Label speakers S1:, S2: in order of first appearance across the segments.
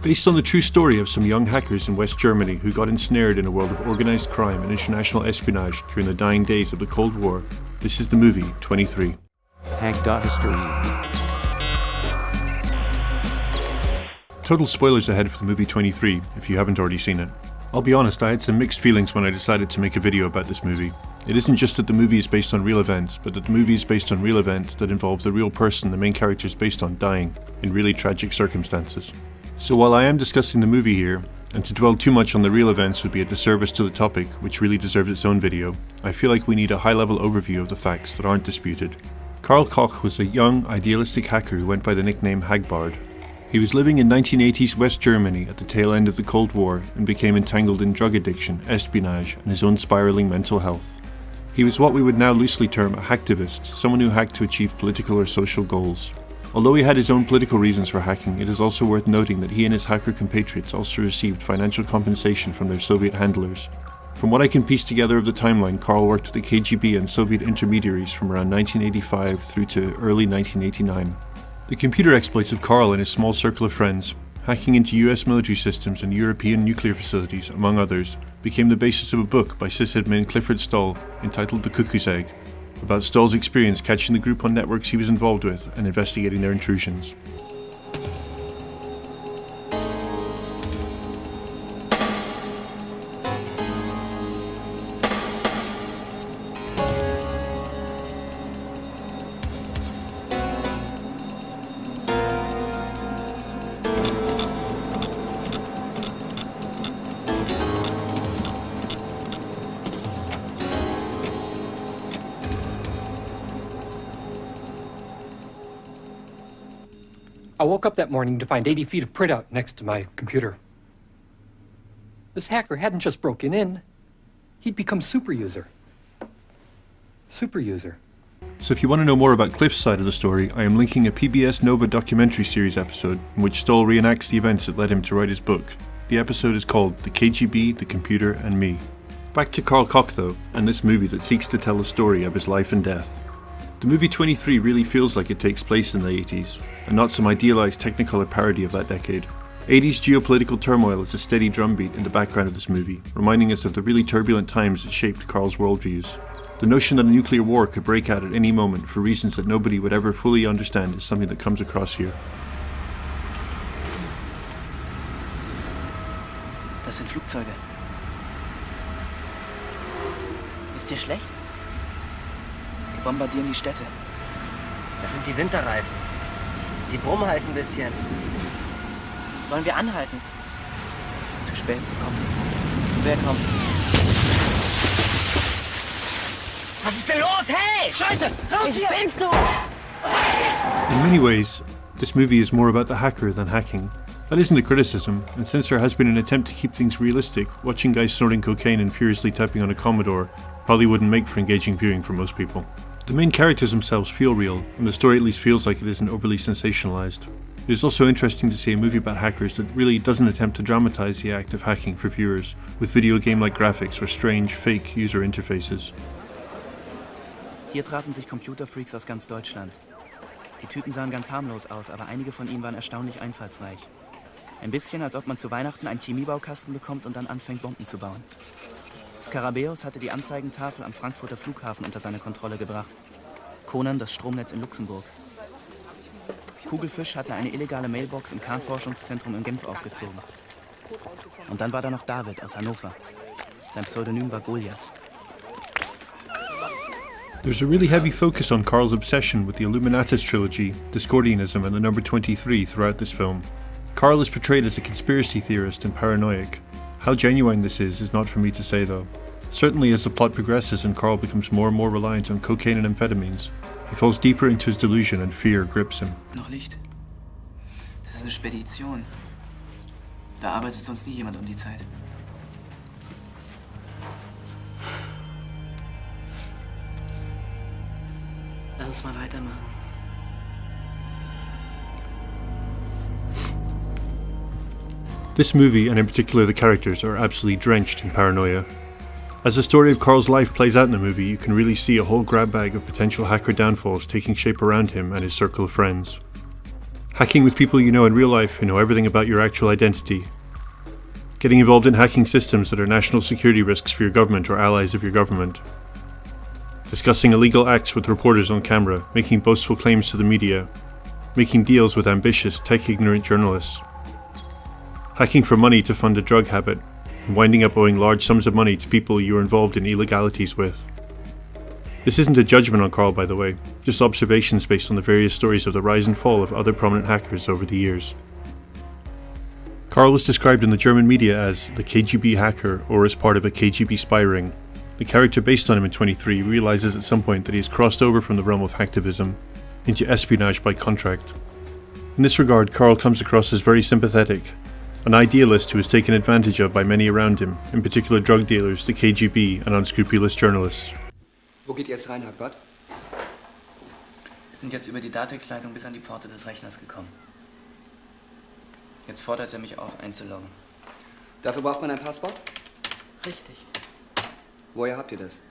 S1: Based on the true story of some young hackers in West Germany who got ensnared in a world of organised crime and international espionage during the dying days of the Cold War, this is the movie 23.
S2: Hack.history.
S1: Total spoilers ahead for the movie 23 if you haven't already seen it. I'll be honest, I had some mixed feelings when I decided to make a video about this movie. It isn't just that the movie is based on real events, but that the movie is based on real events that involve the real person the main character is based on dying in really tragic circumstances. So while I am discussing the movie here, and to dwell too much on the real events would be a disservice to the topic, which really deserves its own video, I feel like we need a high-level overview of the facts that aren't disputed. Karl Koch was a young, idealistic hacker who went by the nickname Hagbard. He was living in 1980s West Germany at the tail end of the Cold War and became entangled in drug addiction, espionage, and his own spiraling mental health. He was what we would now loosely term a hacktivist, someone who hacked to achieve political or social goals. Although he had his own political reasons for hacking, it is also worth noting that he and his hacker compatriots also received financial compensation from their Soviet handlers. From what I can piece together of the timeline, Karl worked with the KGB and Soviet intermediaries from around 1985 through to early 1989. The computer exploits of Karl and his small circle of friends, hacking into US military systems and European nuclear facilities, among others, became the basis of a book by sysadmin Clifford Stoll entitled The Cuckoo's Egg, about Stoll's experience catching the group on networks he was involved with and investigating their intrusions.
S3: I woke up that morning to find 80 feet of printout next to my computer. This hacker hadn't just broken in, he'd become super user. Super user.
S1: So if you want to know more about Cliff's side of the story, I am linking a PBS Nova documentary series episode in which Stoll reenacts the events that led him to write his book. The episode is called The KGB, the Computer and Me. Back to Karl Koch though, and this movie that seeks to tell the story of his life and death. The movie 23 really feels like it takes place in the 80s, and not some idealised technicolor parody of that decade. 80s geopolitical turmoil is a steady drumbeat in the background of this movie, reminding us of the really turbulent times that shaped Karl's worldviews. The notion that a nuclear war could break out at any moment for reasons that nobody would ever fully understand is something that comes across here.
S4: Das sind Flugzeuge. Ist dir schlecht? Die bombardieren die Städte.
S5: Das sind die Winterreifen. Die brummen halt ein bisschen.
S4: Sollen wir anhalten? Zu spät, sie kommen. Wer kommt?
S5: Was ist denn los? Hey! Scheiße! Wie spinnst du?
S1: In many ways, this movie is more about the hacker than hacking. That isn't a criticism, and since there has been an attempt to keep things realistic, watching guys snorting cocaine and furiously typing on a Commodore probably wouldn't make for engaging viewing for most people. The main characters themselves feel real, and the story at least feels like it isn't overly sensationalized. It is also interesting to see a movie about hackers that really doesn't attempt to dramatize the act of hacking for viewers, with video game-like graphics or strange, fake user interfaces.
S4: Hier trafen sich Computerfreaks aus ganz Deutschland. Die Typen sahen ganz harmlos aus, aber einige von ihnen waren erstaunlich einfallsreich. Ein bisschen, als ob man zu Weihnachten einen Chemiebaukasten bekommt und dann anfängt, Bomben zu bauen. Skarabäus hatte die Anzeigentafel am Frankfurter Flughafen unter seine Kontrolle gebracht. Conan das Stromnetz in Luxemburg. Kugelfisch hatte eine illegale Mailbox im Kernforschungszentrum in Genf aufgezogen. Und dann war da noch David aus Hannover. Sein Pseudonym war Goliath.
S1: There's a really heavy focus on Karl's obsession with the Illuminatus trilogy, Discordianism and the number 23 throughout this film. Karl is portrayed as a conspiracy theorist and paranoiac. How genuine this is not for me to say though. Certainly as the plot progresses and Karl becomes more and more reliant on cocaine and amphetamines, he falls deeper into his delusion and fear grips him.
S4: Noch Licht. Das ist eine Spedition. Da arbeitet sonst nie jemand um die Zeit. Lass uns mal weitermachen.
S1: This movie, and in particular the characters, are absolutely drenched in paranoia. As the story of Karl's life plays out in the movie, you can really see a whole grab bag of potential hacker downfalls taking shape around him and his circle of friends. Hacking with people you know in real life who know everything about your actual identity. Getting involved in hacking systems that are national security risks for your government or allies of your government. Discussing illegal acts with reporters on camera, making boastful claims to the media. Making deals with ambitious, tech-ignorant journalists. Hacking for money to fund a drug habit, and winding up owing large sums of money to people you are involved in illegalities with. This isn't a judgment on Karl, by the way, just observations based on the various stories of the rise and fall of other prominent hackers over the years. Karl was described in the German media as the KGB hacker or as part of a KGB spy ring. The character based on him in 23 realizes at some point that he has crossed over from the realm of hacktivism into espionage by contract. In this regard, Karl comes across as very sympathetic, an idealist who is taken advantage of by many around him, in particular drug dealers, the KGB and unscrupulous journalists.
S2: Wo geht ihr jetzt rein, Hagbard?
S4: Wir sind jetzt über die Datex-Leitung bis an die Pforte des Rechners gekommen. Jetzt fordert er mich auf, einzuloggen.
S2: Dafür braucht man ein Passwort?
S4: Richtig.
S2: Woher habt ihr das?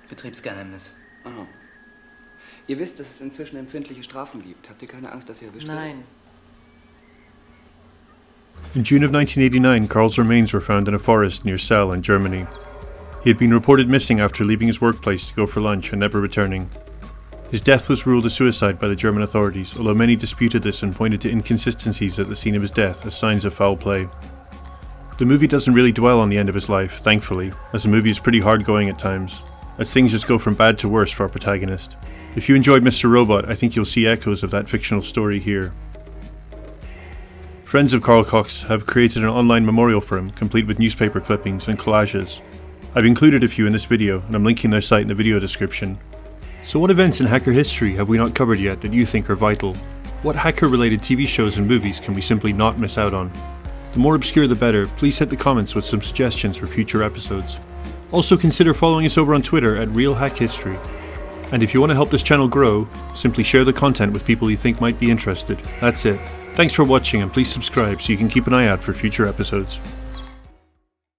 S4: Betriebsgeheimnis.
S2: Aha. Ihr wisst, dass es inzwischen empfindliche Strafen gibt. Habt ihr keine Angst, dass ihr erwischt werdet?
S4: Nein.
S1: In June of 1989, Karl's remains were found in a forest near Celle in Germany. He had been reported missing after leaving his workplace to go for lunch and never returning. His death was ruled a suicide by the German authorities, although many disputed this and pointed to inconsistencies at the scene of his death as signs of foul play. The movie doesn't really dwell on the end of his life, thankfully, as the movie is pretty hard going at times, as things just go from bad to worse for our protagonist. If you enjoyed Mr. Robot, I think you'll see echoes of that fictional story here. Friends of Karl Cox have created an online memorial for him, complete with newspaper clippings and collages. I've included a few in this video, and I'm linking their site in the video description. So what events in hacker history have we not covered yet that you think are vital? What hacker-related TV shows and movies can we simply not miss out on? The more obscure the better. Please hit the comments with some suggestions for future episodes. Also consider following us over on Twitter at realhackhistory. And if you want to help this channel grow, simply share the content with people you think might be interested. That's it. Thanks for watching, and please subscribe so you can keep an eye out for future episodes.